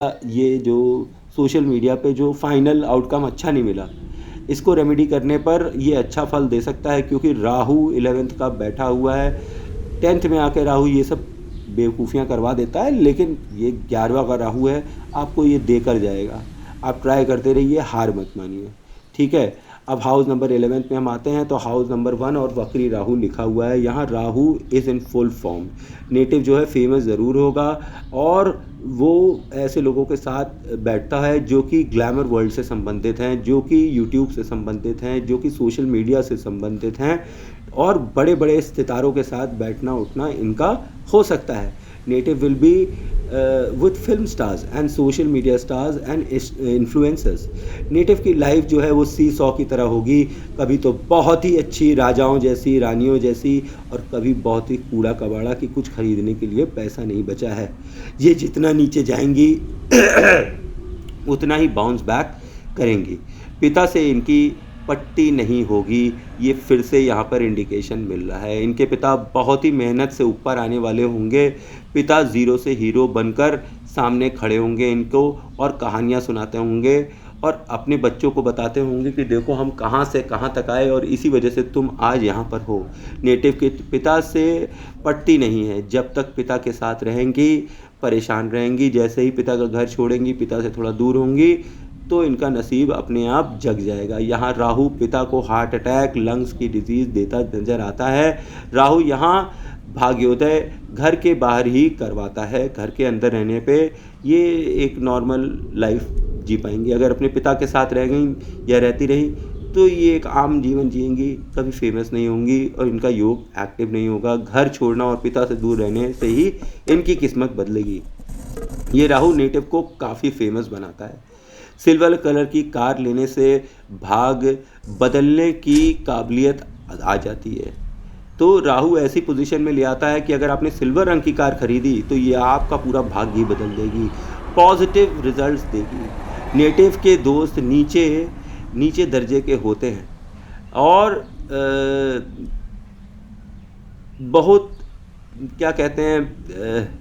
ये जो social media पे जो फाइनल आउटकम अच्छा नहीं मिला, इसको रेमेडी करने पर ये अच्छा फल दे सकता है, क्योंकि राहु 11th का बैठा हुआ है। 10th में आके राहु ये सब बेवकूफ़ियाँ करवा देता है, लेकिन ये 11वां का राहु है, आपको ये देकर जाएगा। आप ट्राई करते रहिए, हार मत मानिए, ठीक है। अब हाउस नंबर 11th में हम आते हैं, तो हाउस नंबर 1 और वक्री राहु लिखा हुआ है। यहाँ Rahu is in full form. Native जो है फेमस ज़रूर होगा, और वो ऐसे लोगों के साथ बैठता है जो कि ग्लैमर वर्ल्ड से संबंधित हैं, जो कि यूट्यूब से संबंधित हैं, जो कि सोशल मीडिया से संबंधित हैं, और बड़े बड़े सितारों के साथ बैठना उठना इनका हो सकता है। Native will be with film stars and social media stars and influencers. Native की लाइफ जो है वो सी सॉ की तरह होगी, कभी तो बहुत ही अच्छी राजाओं जैसी, रानियों जैसी, और कभी बहुत ही कूड़ा कबाड़ा कि कुछ खरीदने के लिए पैसा नहीं बचा है। ये जितना नीचे जाएंगी उतना ही बाउंस बैक करेंगी। पिता से इनकी पट्टी नहीं होगी, ये फिर से यहाँ पर इंडिकेशन मिल रहा है। इनके पिता बहुत ही मेहनत से ऊपर आने वाले होंगे। पिता ज़ीरो से हीरो बनकर सामने खड़े होंगे इनको, और कहानियाँ सुनाते होंगे, और अपने बच्चों को बताते होंगे कि देखो हम कहाँ से कहाँ तक आए, और इसी वजह से तुम आज यहाँ पर हो। नेटिव के पिता से पट्टी नहीं है। जब तक पिता के साथ रहेंगी परेशान रहेंगी, जैसे ही पिता का घर छोड़ेंगी, पिता से थोड़ा दूर होंगी, तो इनका नसीब अपने आप जग जाएगा। यहाँ राहु पिता को हार्ट अटैक, लंग्स की डिजीज़ देता नज़र आता है। राहु यहाँ भाग्योदय घर के बाहर ही करवाता है, घर के अंदर रहने पे ये एक नॉर्मल लाइफ जी पाएंगी। अगर अपने पिता के साथ रह गई या रहती रही तो ये एक आम जीवन जिएंगी, कभी फेमस नहीं होंगी, और इनका योग एक्टिव नहीं होगा। घर छोड़ना और पिता से दूर रहने से ही इनकी किस्मत बदलेगी। ये राहु नेटिव को काफ़ी फेमस बनाता है। सिल्वर कलर की कार लेने से भाग बदलने की काबिलियत आ जाती है। तो राहु ऐसी पोजीशन में ले आता है कि अगर आपने सिल्वर रंग की कार खरीदी तो ये आपका पूरा भाग्य ही बदल देगी, पॉजिटिव रिजल्ट्स देगी। नेटिव के दोस्त नीचे दर्जे के होते हैं, और बहुत क्या कहते हैं,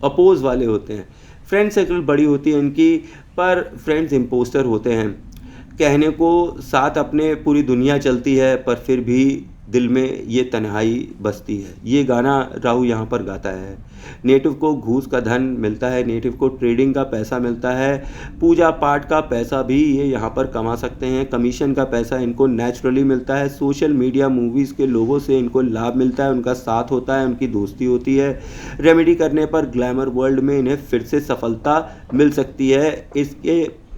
अपोज वाले होते हैं। फ्रेंड सर्कल बड़ी होती है इनकी, पर फ्रेंड्स इम्पोस्टर होते हैं। कहने को साथ अपने पूरी दुनिया चलती है, पर फिर भी दिल में ये तन्हाई बसती है। ये गाना राहु यहाँ पर गाता है। नेटिव को घूस का धन मिलता है, नेटिव को ट्रेडिंग का पैसा मिलता है, पूजा पाठ का पैसा भी ये यहाँ पर कमा सकते हैं, कमीशन का पैसा इनको नेचुरली मिलता है, सोशल मीडिया मूवीज़ के लोगों से इनको लाभ मिलता है, उनका साथ होता है, उनकी दोस्ती होती है। रेमेडी करने पर ग्लैमर वर्ल्ड में इन्हें फिर से सफलता मिल सकती है।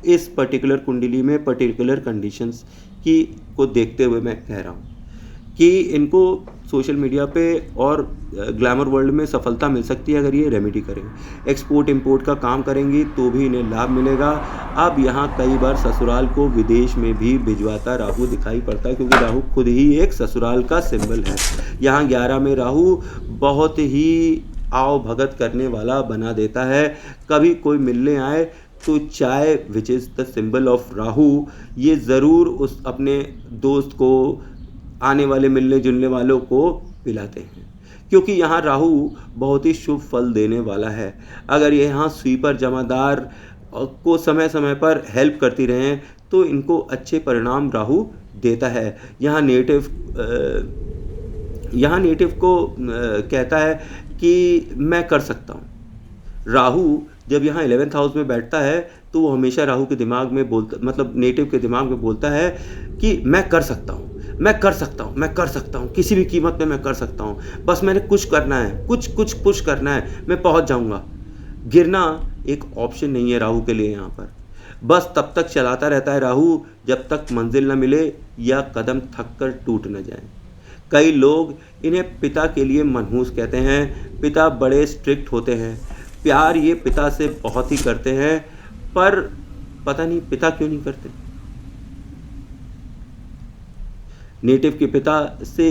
इस पर्टिकुलर कुंडली में पर्टिकुलर कंडीशंस की को देखते हुए मैं कह रहा हूँ कि इनको सोशल मीडिया पे और ग्लैमर वर्ल्ड में सफलता मिल सकती है अगर ये रेमेडी करें। एक्सपोर्ट इंपोर्ट का काम करेंगी तो भी इन्हें लाभ मिलेगा। अब यहाँ कई बार ससुराल को विदेश में भी भिजवाता राहु दिखाई पड़ता है, क्योंकि राहु खुद ही एक ससुराल का सिंबल है। यहाँ 11 में राहु बहुत ही आओ भगत करने वाला बना देता है। कभी कोई मिलने आए तो चाय which is the symbol of Rahu, ये ज़रूर उस अपने दोस्त को, आने वाले मिलने जुलने वालों को पिलाते हैं, क्योंकि यहाँ राहु बहुत ही शुभ फल देने वाला है। अगर ये यहाँ स्वीपर जमादार को समय समय पर हेल्प करती रहें तो इनको अच्छे परिणाम राहु देता है। यहाँ नेटिव को कहता है कि मैं कर सकता हूँ। राहु जब यहाँ 11th हाउस में बैठता है तो वो हमेशा राहु के दिमाग में बोलता, मतलब नेटिव के दिमाग में बोलता है कि मैं कर सकता हूँ, मैं कर सकता हूँ, मैं कर सकता हूँ, किसी भी कीमत में मैं कर सकता हूँ, बस मैंने कुछ करना है, कुछ पुश करना है, मैं पहुँच जाऊँगा। गिरना एक ऑप्शन नहीं है राहु के लिए यहाँ पर। बस तब तक चलाता रहता है राहु जब तक मंजिल न मिले या कदम थक कर टूट न जाए। कई लोग इन्हें पिता के लिए मनहूस कहते हैं। पिता बड़े स्ट्रिक्ट होते हैं, प्यार ये पिता से बहुत ही करते हैं, पर पता नहीं पिता क्यों नहीं करते। नेटिव के पिता से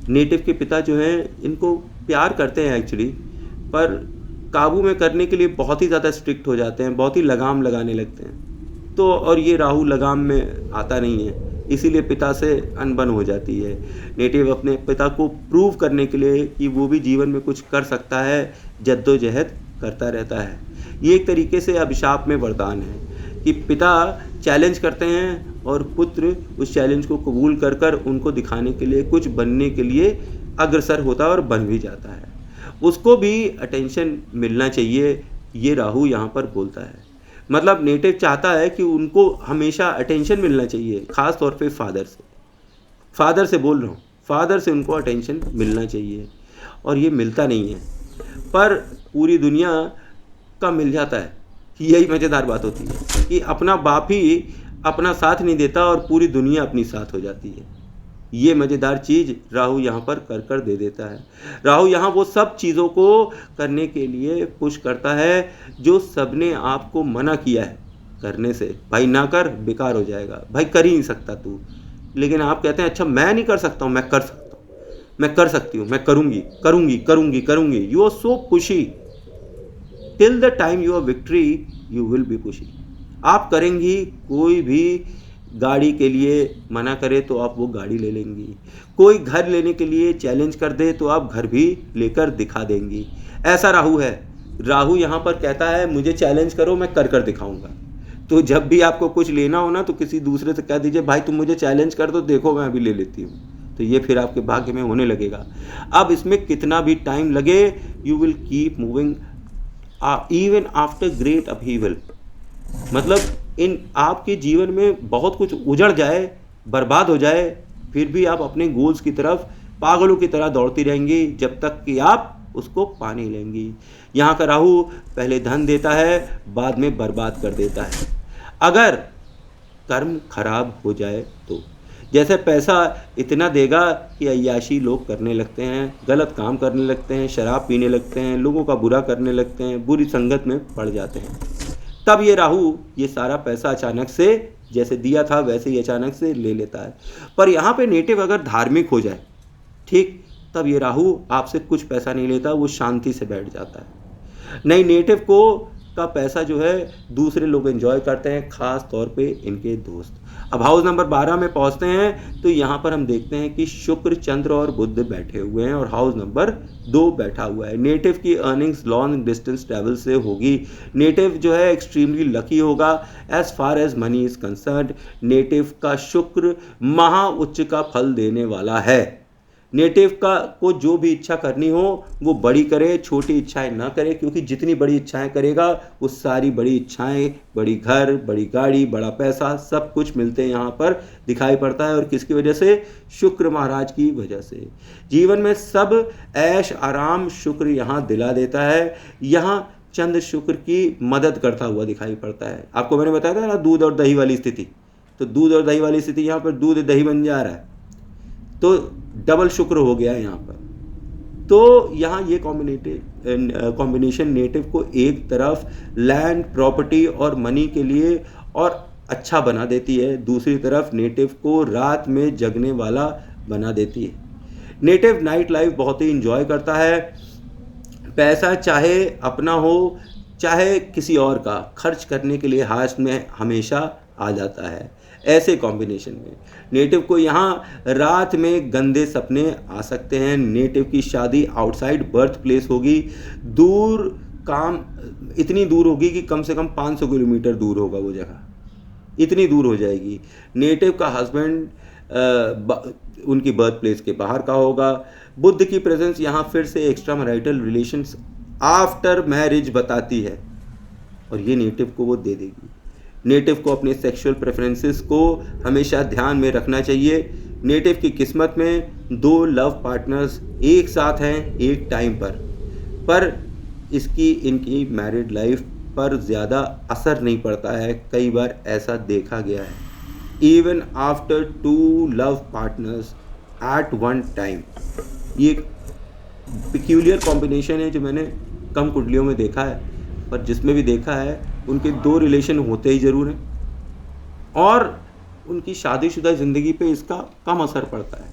नेटिव के पिता जो हैं इनको प्यार करते हैं एक्चुअली, पर काबू में करने के लिए बहुत ही ज़्यादा स्ट्रिक्ट हो जाते हैं, बहुत ही लगाम लगाने लगते हैं। तो और ये राहु लगाम में आता नहीं है, इसीलिए पिता से अनबन हो जाती है। नेटिव अपने पिता को प्रूव करने के लिए कि वो भी जीवन में कुछ कर सकता है जद्दोजहद करता रहता है। ये एक तरीके से अभिशाप में वरदान है कि पिता चैलेंज करते हैं और पुत्र उस चैलेंज को कबूल कर कर उनको दिखाने के लिए, कुछ बनने के लिए अग्रसर होता है और बन भी जाता है। उसको भी अटेंशन मिलना चाहिए, ये राहु यहाँ पर बोलता है। मतलब नेटिव चाहता है कि उनको हमेशा अटेंशन मिलना चाहिए, ख़ास तौर पे फादर से बोल रहा हूँ, फादर से उनको अटेंशन मिलना चाहिए और ये मिलता नहीं है, पर पूरी दुनिया का मिल जाता है। यही मज़ेदार बात होती है कि अपना बाप ही अपना साथ नहीं देता और पूरी दुनिया अपनी साथ हो जाती है। ये मज़ेदार चीज़ राहु यहाँ पर कर दे देता है। राहु यहाँ वो सब चीज़ों को करने के लिए पुश करता है जो सबने आपको मना किया है करने से। भाई ना कर, बेकार हो जाएगा, भाई कर ही नहीं सकता तू। लेकिन आप कहते हैं अच्छा मैं नहीं कर सकता हूँ, मैं कर सकता हूँ, मैं कर सकती हूँ, मैं करूँगी करूँगी करूँगी करूँगी। You are so pushy till the time you are victory you will be pushy. आप करेंगी, कोई भी गाड़ी के लिए मना करे तो आप वो गाड़ी ले लेंगी, कोई घर लेने के लिए चैलेंज कर दे तो आप घर भी लेकर दिखा देंगी। ऐसा राहु है। राहु यहाँ पर कहता है मुझे चैलेंज करो, मैं कर दिखाऊंगा। तो जब भी आपको कुछ लेना हो ना तो किसी दूसरे से कह दीजिए भाई तुम मुझे चैलेंज कर दो, देखो मैं अभी ले लेती हूँ। तो ये फिर आपके भाग्य में होने लगेगा। अब इसमें कितना भी टाइम लगे, you will keep moving even after great upheaval. मतलब इन आपके जीवन में बहुत कुछ उजड़ जाए, बर्बाद हो जाए, फिर भी आप अपने गोल्स की तरफ पागलों की तरह दौड़ती रहेंगी जब तक कि आप उसको पा नहीं लेंगी। यहाँ का राहु पहले धन देता है, बाद में बर्बाद कर देता है अगर कर्म खराब हो जाए तो। जैसे पैसा इतना देगा कि अय्याशी लोग करने लगते हैं, गलत काम करने लगते हैं, शराब पीने लगते हैं, लोगों का बुरा करने लगते हैं, बुरी संगत में पड़ जाते हैं। तब ये राहु ये सारा पैसा अचानक से जैसे दिया था वैसे ही अचानक से ले लेता है। पर यहाँ पे नेटिव अगर धार्मिक हो जाए, ठीक, तब ये राहु आपसे कुछ पैसा नहीं लेता, वो शांति से बैठ जाता है। नहीं, नेटिव को का पैसा जो है दूसरे लोग एंजॉय करते हैं, खास तौर पे इनके दोस्त। अब हाउस नंबर 12 में पहुंचते हैं तो यहाँ पर हम देखते हैं कि शुक्र, चंद्र और बुध बैठे हुए हैं और हाउस नंबर 2 बैठा हुआ है। नेटिव की अर्निंग्स लॉन्ग डिस्टेंस ट्रैवल से होगी। नेटिव जो है एक्सट्रीमली लकी होगा as far as money is concerned. Native का शुक्र महा उच्च का फल देने वाला है। नेटिव का को जो भी इच्छा करनी हो वो बड़ी करे, छोटी इच्छाएं ना करे, क्योंकि जितनी बड़ी इच्छाएं करेगा वो सारी बड़ी इच्छाएं, बड़ी घर, बड़ी गाड़ी, बड़ा पैसा, सब कुछ मिलते हैं यहाँ पर दिखाई पड़ता है। और किसकी वजह से? शुक्र महाराज की वजह से। जीवन में सब ऐश आराम शुक्र यहाँ दिला देता है। यहाँ चंद्र शुक्र की मदद करता हुआ दिखाई पड़ता है। आपको मैंने बताया था ना दूध और दही वाली स्थिति, तो दूध और दही वाली स्थिति यहाँ पर दूध दही बन जा रहा है, तो डबल शुक्र हो गया है यहाँ पर। तो यहाँ ये कॉम्बिनेशन नेटिव को एक तरफ लैंड, प्रॉपर्टी और मनी के लिए और अच्छा बना देती है, दूसरी तरफ नेटिव को रात में जगने वाला बना देती है। नेटिव नाइट लाइफ बहुत ही इंजॉय करता है। पैसा चाहे अपना हो चाहे किसी और का, खर्च करने के लिए हाथ में हमेशा आ जाता है। ऐसे कॉम्बिनेशन में नेटिव को यहाँ रात में गंदे सपने आ सकते हैं। नेटिव की शादी आउटसाइड बर्थ प्लेस होगी, दूर काम इतनी दूर होगी कि कम से कम 500 किलोमीटर दूर होगा वो जगह, इतनी दूर हो जाएगी। नेटिव का हस्बैंड उनकी बर्थ प्लेस के बाहर का होगा। बुध की प्रेजेंस यहाँ फिर से extra marital relations after marriage बताती है और ये नेटिव को वो दे देगी। नेटिव को अपने सेक्सुअल प्रेफरेंसेस को हमेशा ध्यान में रखना चाहिए। नेटिव की किस्मत में 2 लव पार्टनर्स एक साथ हैं एक टाइम पर इनकी मैरिड लाइफ पर ज़्यादा असर नहीं पड़ता है। कई बार ऐसा देखा गया है, even after 2 love partners at one time. ये पिक्यूलियर कॉम्बिनेशन है जो मैंने कम कुंडलियों में देखा है, पर जिसमें भी देखा है उनके 2 रिलेशन होते ही ज़रूर हैं और उनकी शादीशुदा ज़िंदगी पे इसका कम असर पड़ता है।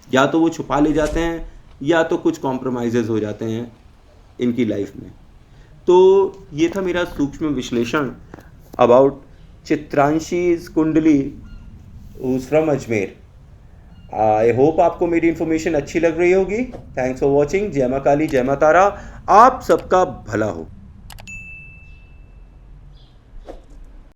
या तो वो छुपा ले जाते हैं या तो कुछ कॉम्प्रोमाइज़ेस हो जाते हैं इनकी लाइफ में। तो ये था मेरा सूक्ष्म विश्लेषण अबाउट चित्रांशीज कुंडली who is from Ajmer. I hope आपको मेरी इन्फॉर्मेशन अच्छी लग रही होगी। Thanks for watching. जय माँ काली, जय माँ तारा। आप सबका भला हो।